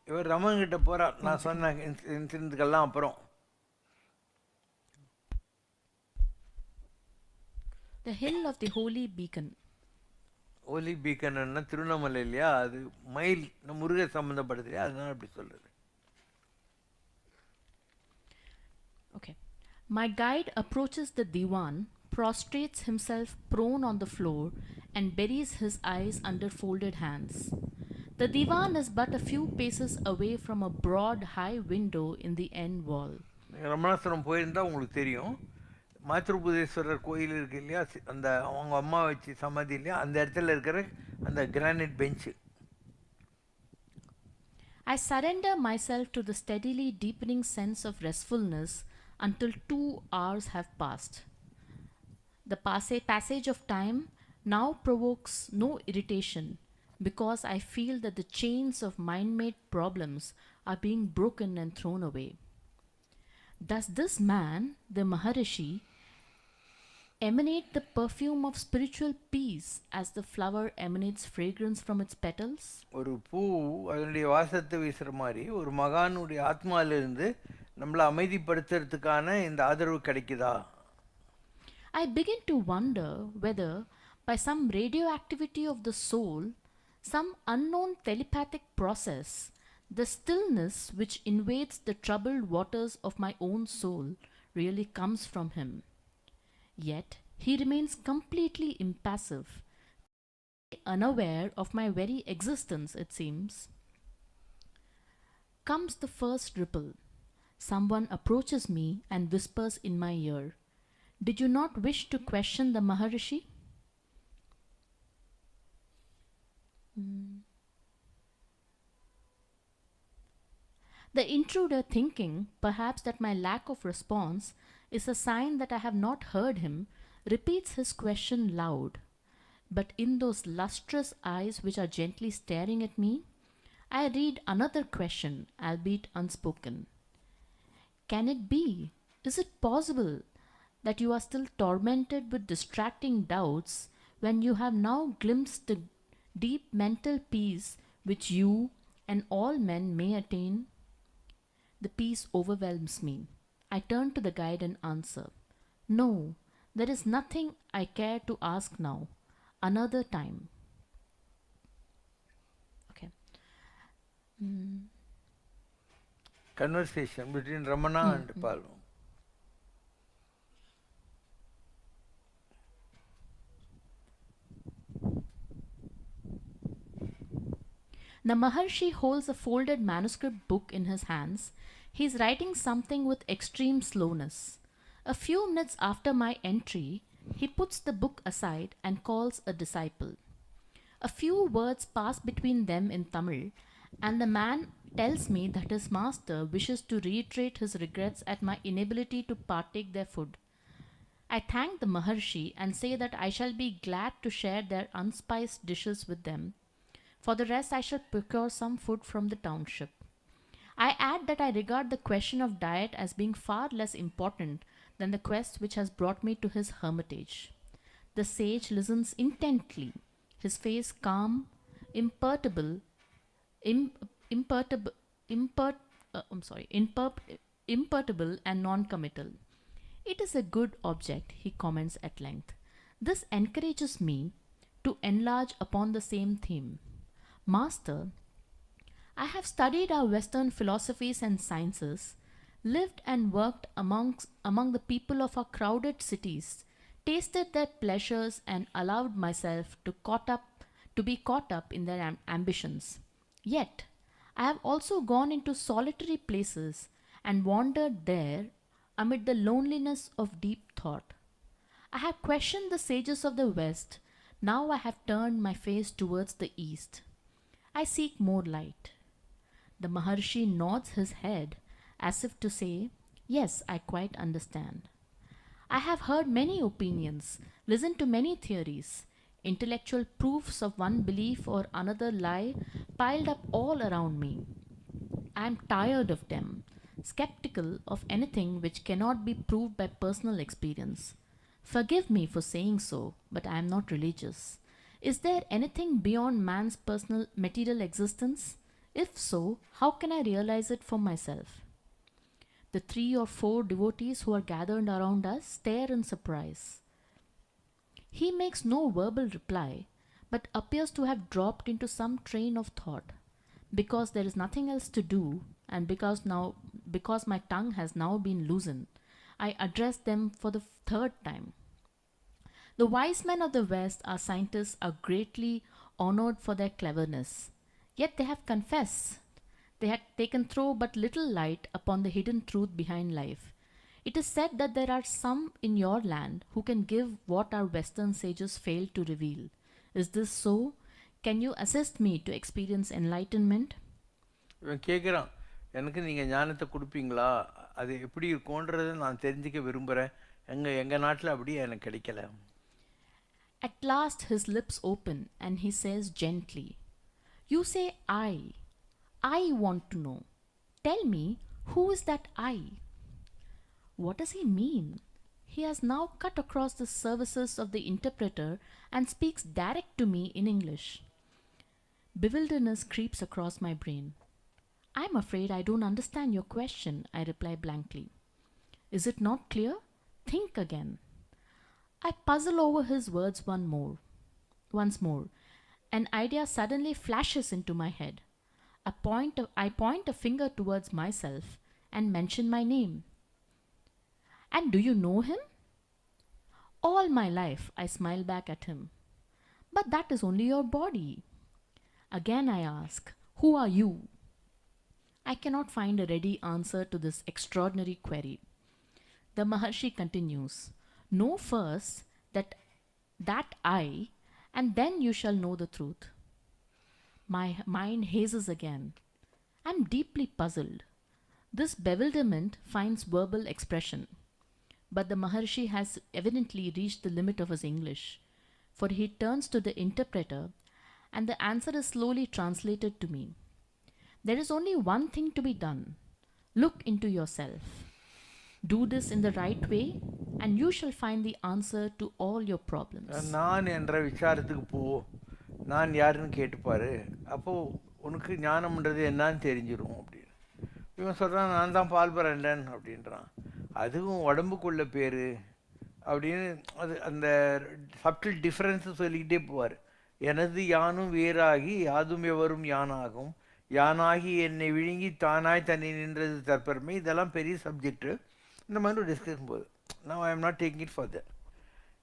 [SPEAKER 3] இவர் ரமன் கிட்ட போகிறார். நான் சொன்ன இன்சிடென்ட்கெல்லாம் அப்புறம்.
[SPEAKER 2] The hill of the holy beacon.
[SPEAKER 3] Holi பீக்கன்னா Tiruvannamalai இல்லையா, அது மயில் முருகர் சம்மந்தப்படுது இல்லையா, அதனால அப்படி சொல்கிறது.
[SPEAKER 2] Okay. My guide approaches the divan, prostrates himself prone on the floor, and buries his eyes under folded hands. The divan is but a few paces away from a broad, high window in the end wall.
[SPEAKER 3] ரமணாசுரம் போயிருந்தால் உங்களுக்கு தெரியும், மாத்ருபுதேஸ்வரர் கோயில் இருக்கு இல்லையா, அந்த அவங்க அம்மா வச்சு சமாதி இல்லையா, அந்த இடத்துல இருக்கிற அந்த granite bench.
[SPEAKER 2] I surrender myself to the steadily deepening sense of restfulness until 2 hours have passed. The passage of time now provokes no irritation because I feel that the chains of mind-made problems are being broken and thrown away. Does this man, the Maharishi, emanate the perfume of spiritual peace as the flower emanates fragrance from its petals?
[SPEAKER 3] ஒரு பூ அதனுடைய வாசத்தை வீசுகிற மாதிரி ஒரு மகானுடைய ஆத்மாவிலிருந்து நம்மளை அமைதிப்படுத்துறதுக்கான இந்த ஆதரவு கிடைக்குதா?
[SPEAKER 2] I begin to wonder whether, by some radioactivity of the soul, some unknown telepathic process, the stillness which invades the troubled waters of my own soul really comes from him. Yet he remains completely impassive, unaware of my very existence, it seems. Comes the first ripple. Someone approaches me and whispers in my ear, "Did you not wish to question the Maharishi?" The intruder, thinking perhaps that my lack of response is a sign that I have not heard him, repeats his question loud. But in those lustrous eyes which are gently staring at me, I read another question, albeit unspoken. Can it be? Is it possible that you are still tormented with distracting doubts when you have now glimpsed the deep mental peace which you and all men may attain? The peace overwhelms me. I turn to the guide and answer, "No, there is nothing I care to ask now. Another time." Okay.
[SPEAKER 3] Conversation between Ramana and Palu.
[SPEAKER 2] The Maharshi holds a folded manuscript book in his hands. He is writing something with extreme slowness. A few minutes after my entry, he puts the book aside and calls a disciple. A few words pass between them in Tamil, and the man tells me that his master wishes to reiterate his regrets at my inability to partake their food. I thank the Maharshi and say that I shall be glad to share their unspiced dishes with them. For the rest, I shall procure some food from the township. I add that I regard the question of diet as being far less important than the quest which has brought me to his hermitage. The sage listens intently, his face calm, imperturbable, im- imperturbable, impert, imperturbable and non-committal. It is a good object, he comments at length. This encourages me to enlarge upon the same theme. Master, I have studied our Western philosophies and sciences, lived and worked among the people of our crowded cities, tasted their pleasures, and allowed myself to be caught up in their ambitions. Yet, I have also gone into solitary places and wandered there amid the loneliness of deep thought. I have questioned the sages of the West, now I have turned my face towards the East. I seek more light. The Maharshi nods his head as if to say, "Yes, I quite understand. I have heard many opinions, listened to many theories. Intellectual proofs of one belief or another lie piled up all around me. I am tired of them, skeptical of anything which cannot be proved by personal experience. Forgive me for saying so, but I am not religious. Is there anything beyond man's personal material existence? If so, how can I realize it for myself?" The 3 or 4 devotees who are gathered around us stare in surprise. He makes no verbal reply, but appears to have dropped into some train of thought. Because there is nothing else to do, and because my tongue has now been loosened, I address them for the 3rd time. The wise men of the West, our scientists, are greatly honored for their cleverness. Yet they have confessed they can throw but little light upon the hidden truth behind life. It is said that there are some in your land who can give what our Western sages failed to reveal. Is this so? Can you assist me to experience enlightenment?
[SPEAKER 3] இவன் கேட்குறான், எனக்கு நீங்கள் ஞானத்தை கொடுப்பீங்களா, அது எப்படி இருக்கும்ன்றதை நான் தெரிஞ்சுக்க விரும்புகிறேன். எங்கள் நாட்டில் அப்படி எனக்கு கிடைக்கல.
[SPEAKER 2] At last his lips open and he says gently, "You say I want to know. Tell me, who is that I?" What does he mean? He has now cut across the services of the interpreter and speaks direct to me in English. Bewilderness creeps across my brain. "I'm afraid I don't understand your question," I reply blankly. "Is it not clear? Think again." I puzzle over his words once more. An idea suddenly flashes into my head. I point a finger towards myself and mention my name. "And do you know him?" "All my life," I smile back at him. "But that is only your body." Again I ask, "Who are you?" I cannot find a ready answer to this extraordinary query. The Maharshi continues, "Know first that I, and then you shall know the truth." My mind hazes again. I am deeply puzzled. This bewilderment finds verbal expression. But the Maharshi has evidently reached the limit of his English, for he turns to the interpreter and the answer is slowly translated to me. There is only one thing to be done. Look into yourself. Do this in the right way, and you shall find the answer to all your problems.
[SPEAKER 3] நான் என்ற விசாரத்துக்கு போ, நான் யாருன்னு கேட்டுப்பாரு, அப்போது உனக்கு ஞானம்ன்றது என்னான்னு தெரிஞ்சிடும் அப்படின்னு. இவன் சொல்கிறான், நான் தான் பால் பரண்டன் அப்படின்றான். அதுவும் உடம்புக்குள்ள பேர் அப்படின்னு அது அந்த சப்டில் டிஃப்ரென்ஸு சொல்லிக்கிட்டே போவார். எனது யானும் வேறாகி யாதும் எவரும் யானாகும், யானாகி என்னை விழுங்கி தானாய் தண்ணி நின்றது தற்பெருமை. இதெல்லாம் பெரிய சப்ஜெக்டு. இந்த மாதிரி ஒரு டிஸ்கஷன் போகுது. நான் I am not taking it for that.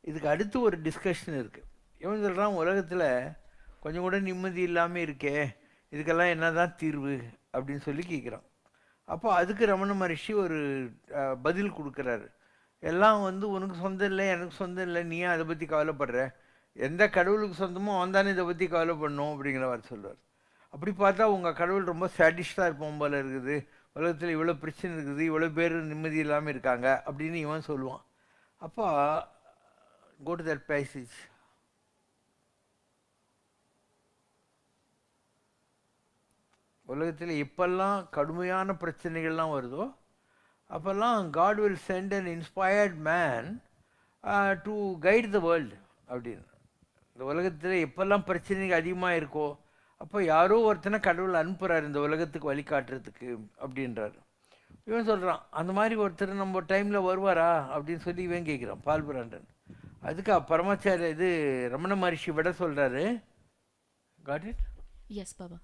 [SPEAKER 3] இதுக்கு அடுத்து ஒரு டிஸ்கஷன் இருக்குது. இவன் சொல்கிறான், உலகத்தில் கொஞ்சம் கூட நிம்மதி இல்லாமல் இருக்கே, இதுக்கெல்லாம் என்ன தான் தீர்வு அப்படின்னு சொல்லி கேட்குறான். அப்போ அதுக்கு ரமண மகரிஷி ஒரு பதில் கொடுக்குறாரு. எல்லாம் உனக்கு சொந்தம் இல்லை, எனக்கு சொந்தம் இல்லை, நீ அதை பற்றி கவலைப்படுற, எந்த கடவுளுக்கு சொந்தமோ அவன் தானே இதை பற்றி கவலை பண்ணும் அப்படிங்கிற மாதிரி சொல்லுவார். அப்படி பார்த்தா உங்கள் கடவுள் ரொம்ப சாட்டிஸ்டாக இருப்போம் போல இருக்குது, உலகத்தில் இவ்வளோ பிரச்சனை இருக்குது, இவ்வளோ பேர் நிம்மதி இல்லாமல் இருக்காங்க அப்படின்னு இவன் சொல்லுவான். அப்போ go to that passage. உலகத்தில் எப்பெல்லாம் கடுமையான பிரச்சனைகள்லாம் வருதோ அப்போல்லாம் God will send an inspired man to guide the world அப்படின்னு. இந்த உலகத்தில் எப்பெல்லாம் பிரச்சனைகள் அதிகமாக இருக்கோ அப்போ யாரோ ஒருத்தனை கடவுள் அனுப்புகிறார் இந்த உலகத்துக்கு வழிகாட்டுறதுக்கு அப்படின்றார். இவன் சொல்கிறான், அந்த மாதிரி ஒருத்தர் நம்ம டைமில் வருவாரா அப்படின்னு சொல்லி இவன் கேட்குறான் பால் பிராண்டன். அதுக்கு பரமாச்சாரிய இது ரமண மகரிஷி விட சொல்கிறாரு. Got it?
[SPEAKER 2] Yes Baba.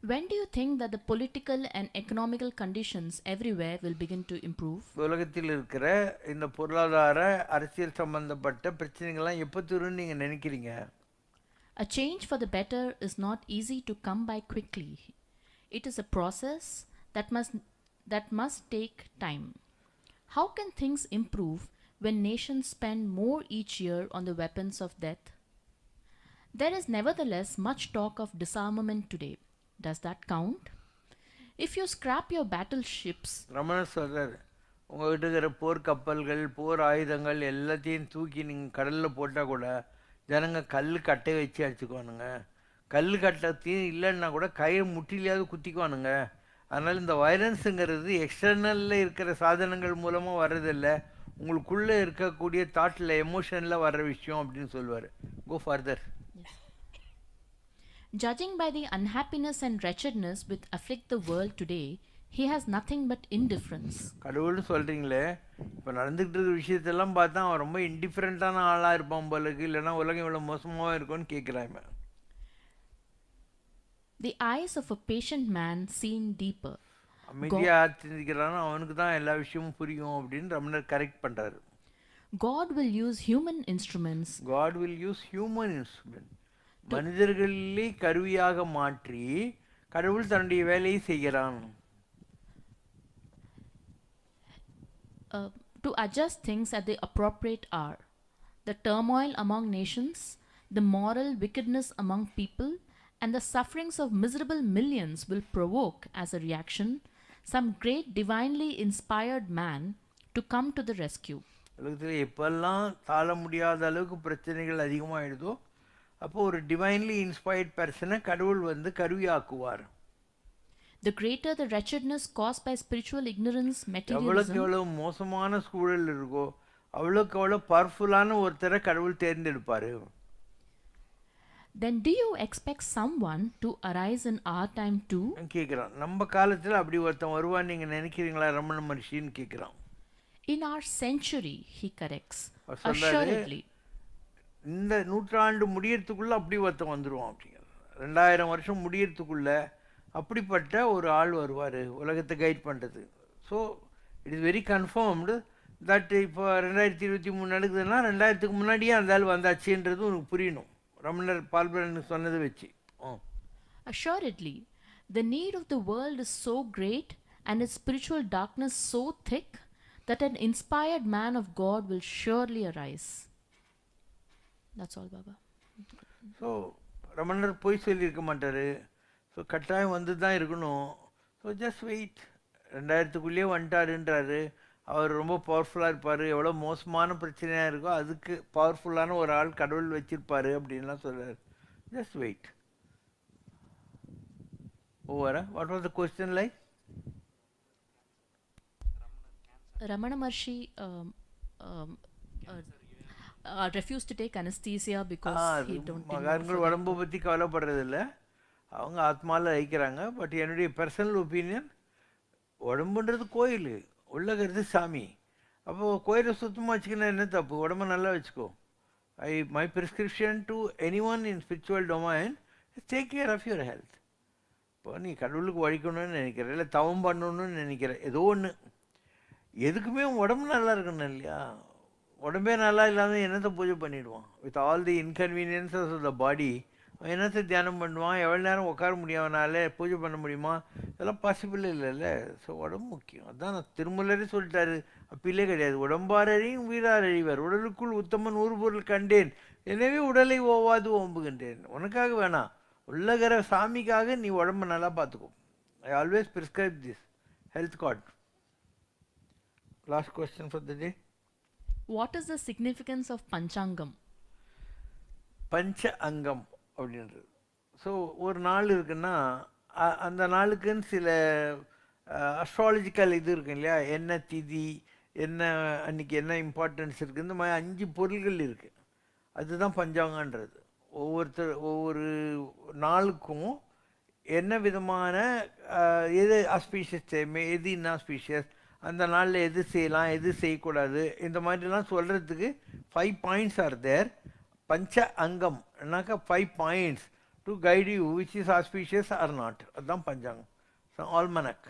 [SPEAKER 2] When do you think that the political and economical conditions everywhere will begin to improve?
[SPEAKER 3] உலகத்தில் இருக்கிற இந்த பொருளாதார அரசியல் சம்பந்தப்பட்ட பிரச்சனைகள்லாம் எப்போ தீரும்னு நீங்கள் நினைக்கிறீங்க?
[SPEAKER 2] A change for the better is not easy to come by quickly. It is a process that must take time. How can things improve when nations spend more each year on the weapons of death? There is nevertheless much talk of disarmament today. Does that count? If you scrap your battleships,
[SPEAKER 3] ரமணர் சொல்கிறார், உங்கள்கிட்ட இருக்கிற போர் கப்பல்கள் போர் ஆயுதங்கள் எல்லாத்தையும் தூக்கி நீங்கள் கடலில் போட்டால் கூட ஜனங்க கல் கட்டை வச்சு அடிச்சுக்குவானுங்க. கல் கட்டத்தையும் இல்லைன்னா கூட கையை முட்டிலையாவது குத்திக்குவானுங்க. அதனால் இந்த வைலன்ஸுங்கிறது எக்ஸ்டர்னலில் இருக்கிற சாதனங்கள் மூலமாக வர்றதில்லை, உங்களுக்குள்ளே இருக்கக்கூடிய தாட்டில் எமோஷனில் வர்ற விஷயம் அப்படின்னு சொல்லுவார். Go further.
[SPEAKER 2] judging by the unhappiness and wretchedness which afflict the world today, he has nothing but indifference.
[SPEAKER 3] கடவுள்னு சொல்கிறீங்களே, இப்போ நடந்துக்கிட்டு இருக்கிற விஷயத்தெல்லாம் பார்த்தா அவன் ரொம்ப இன்டிஃபரெண்ட்டான ஆளாக இருப்பான் போலுக்கு, இல்லைன்னா உலகம் இவ்வளோ மோசமாக இருக்கும்னு கேட்குறாங்க.
[SPEAKER 2] The eyes of a patient man seen deeper.
[SPEAKER 3] அமைதியாக சிந்திக்கிறானோ அவனுக்கு தான் எல்லா விஷயமும் புரியும் அப்படின்னு ரமணர் கரெக்ட் பண்ணுறாரு.
[SPEAKER 2] God will use human instruments.
[SPEAKER 3] God will use human instrument. மனிதர்களிலே கருவியாக மாற்றி கடவுள் தன்னுடைய வேலையை செய்கிறான்.
[SPEAKER 2] To adjust things at the appropriate hour. The turmoil among nations, the moral wickedness among people, and the sufferings of miserable millions will provoke, as a reaction, some great divinely inspired man to come to the rescue.
[SPEAKER 3] உலகத்தில் எப்பெல்லாம் தாழ முடியாத அளவுக்கு பிரச்சனைகள் அதிகமாகிடுதோ அப்போ ஒரு divinely inspired பர்சனை கடவுள் வந்து கருவியாக்குவார்.
[SPEAKER 2] The greater the wretchedness caused by spiritual ignorance, materialism,
[SPEAKER 3] எவ்வளோக்கு எவ்வளோ மோசமான சூழல் இருக்கோ அவ்வளோக்கு எவ்வளோ பவர்ஃபுல்லான ஒருத்தரை கடவுள் தேர்ந்தெடுப்பார்.
[SPEAKER 2] then do you expect someone to arise in our time too?
[SPEAKER 3] கேட்குறான், நம்ம காலத்தில் அப்படி ஒருத்தன் வருவான்னு நீங்கள் நினைக்கிறீங்களா ரமண மகரிஷின்னு கேட்குறான்.
[SPEAKER 2] In our century, he corrects.
[SPEAKER 3] சொல்றாரு,
[SPEAKER 2] Assuredly.
[SPEAKER 3] இந்த நூற்றாண்டு முடியறதுக்குள்ளே அப்படி ஒருத்தன் வந்துடுவான் அப்படிங்கிறது. 2000 வருஷம் முடியறதுக்குள்ளே அப்படிப்பட்ட ஒரு ஆள் வருவார் உலகத்தை கைட் பண்ணுறது. So it is very confirmed that இப்போ 2023 நடக்குதுன்னா 2000க்கு முன்னாடியே அந்த ஆள் வந்தாச்சுன்றது உனக்கு புரியணும். ரமணர் பால்பரன் சொன்னதை வச்சு.
[SPEAKER 2] Assuredly, the need of the world is so great and its spiritual darkness so thick that an inspired man of God will surely arise. That's all, Baba.
[SPEAKER 3] So Ramanar போய் சொல்லியிருக்க மாட்டார். ஸோ கட்டாயம் வந்து தான் இருக்கணும். So just wait. 2000க்குள்ளேயே வந்துட்டாருன்றாரு. அவர் ரொம்ப பவர்ஃபுல்லாக இருப்பார், எவ்வளோ மோசமான பிரச்சனையாக இருக்கோ அதுக்கு பவர்ஃபுல்லான ஒரு ஆள் கடவுள் வச்சிருப்பார் அப்படின்லாம் சொல்கிறார். Just wait. ஓவரா? What was the question like?
[SPEAKER 2] Ramana Maharshi refused to take anesthesia because he don't think
[SPEAKER 3] மகான்கள் உடம்பை பற்றி கவலைப்படுறதில்ல, அவங்க ஆத்மாவில் வைக்கிறாங்க. பட் என்னுடைய பர்சனல் ஒப்பீனியன், உடம்புன்றது கோயில், உள்ளகிறது சாமி. அப்போது கோயிலை சுத்தமாக வச்சுக்கினா என்ன தப்பு? உடம்பை நல்லா வச்சுக்கோ. My prescription to anyone in spiritual domain is take care of your health. இப்போ நீ கடவுளுக்கு வழிக்கணும்னு நினைக்கிற, இல்லை தவம் பண்ணணும்னு நினைக்கிற, ஏதோ ஒன்று, எதுக்குமே உடம்பு நல்லா இருக்கணும் இல்லையா? உடம்பே நல்லா இல்லாமல் என்னத்தை பூஜை பண்ணிவிடுவான்? With all the inconveniences of the body என்னத்தை தியானம் பண்ணுவான், எவ்வளோ நேரம் உட்கார முடியும் அவனால், பூஜை பண்ண முடியுமா, இதெல்லாம் பாசிபிள் இல்லைல்ல. ஸோ உடம்பு முக்கியம். அதான் நான் திருமூலரே சொல்லிட்டாரு, அப்பிலே கிடையாது. உடம்பாரழியும் உயிரார் அழிவர், உடலுக்குள் உத்தமன் ஊர் பொருள் கண்டேன், எனவே உடலை ஓவாது ஓம்புகின்றேன். உனக்காக வேணாம், உள்ளகிற சாமிக்காக நீ உடம்பை நல்லா பார்த்துக்கோ. I always prescribe this health card. Last question for the day.
[SPEAKER 2] What is the significance of Panchangam?
[SPEAKER 3] பஞ்ச அங்கம் அப்படின்றது. ஸோ ஒரு நாள் இருக்குன்னா அந்த நாளுக்குன்னு சில அஸ்ட்ராலஜிக்கல் இது இருக்கு இல்லையா, என்ன திதி, என்ன அன்றைக்கி என்ன இம்பார்ட்டன்ஸ் இருக்குது, இந்த மாதிரி 5 பொருள்கள் இருக்குது. அதுதான் பஞ்சாங்கன்றது. ஒவ்வொரு நாளுக்கும் என்ன விதமான எது ஆஸ்பீஷியஸ் டைமு, எது இன்ஆஸ்பீஷியஸ், அந்த நாளில் எது செய்யலாம், எது செய்யக்கூடாது, இந்த மாதிரிலாம் சொல்கிறதுக்கு 5 பாயிண்ட்ஸ் ஆர் தேர். பஞ்ச அங்கம் என்னாக்கா 5 points to guide you which is auspicious or not. அதுதான் பஞ்சாங்கம். ஸோ ஆல்மனக்.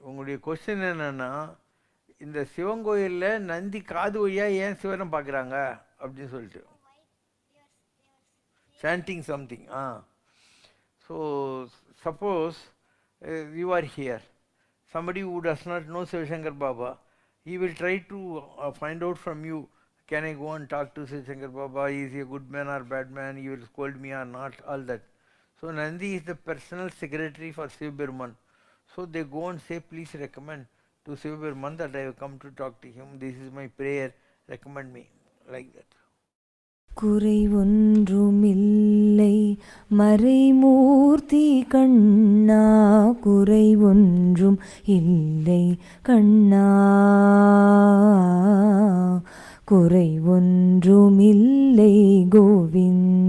[SPEAKER 3] உங்களுடைய கொஸ்டின் என்னென்னா, இந்த சிவன் கோயிலில் நந்தி காது வழியாக ஏன் சிவனை பார்க்குறாங்க அப்படின்னு சொல்லிட்டு chanting something. So suppose you are here, somebody who does not know Siva Shankar Baba, he will try to find out from you, can I go and talk to Siva Shankar Baba, is he a good man or bad man, he will scold me or not, all that. So Nandi is the personal secretary for Siva Birman. So they go and say, please recommend to Siva Birman that I have come to talk to him, this is my prayer, recommend me, like that.
[SPEAKER 4] குறை ஒன்றுமில்லை மறைமூர்த்தி கண்ணா, குறை ஒன்றும் இல்லை கண்ணா, குறை ஒன்றுமில்லை கோவிந்தா.